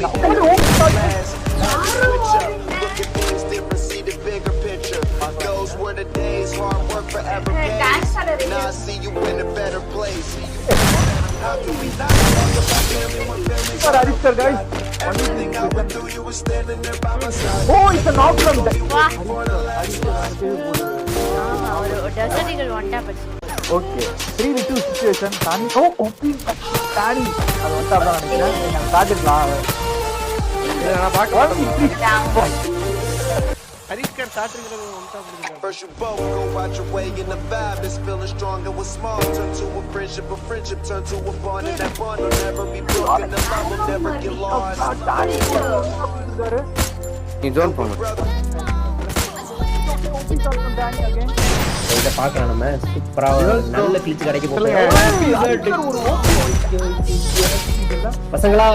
guys. Oh, it's a knock from that. Okay, 3v2 situation. Tani, oh, opening Tani. அது வந்து அப்படி நினைக்கிறேன். நான் காட்டிடலாம். நான் பார்க்க ஹரிஸ்கர் சாட்ரிங்கிறது ஒன்டா புடிங்க. First you both go out your way in the vibe is feeling strong and was small turn to a friendship turn to a bond and that bond will never be broken the love will never get lost. நீ zone போங்க. இத பார்க்கலாம் நம்ம சூப்பரா நல்ல கிளிச் கிடைக்க போகுது. பசங்களா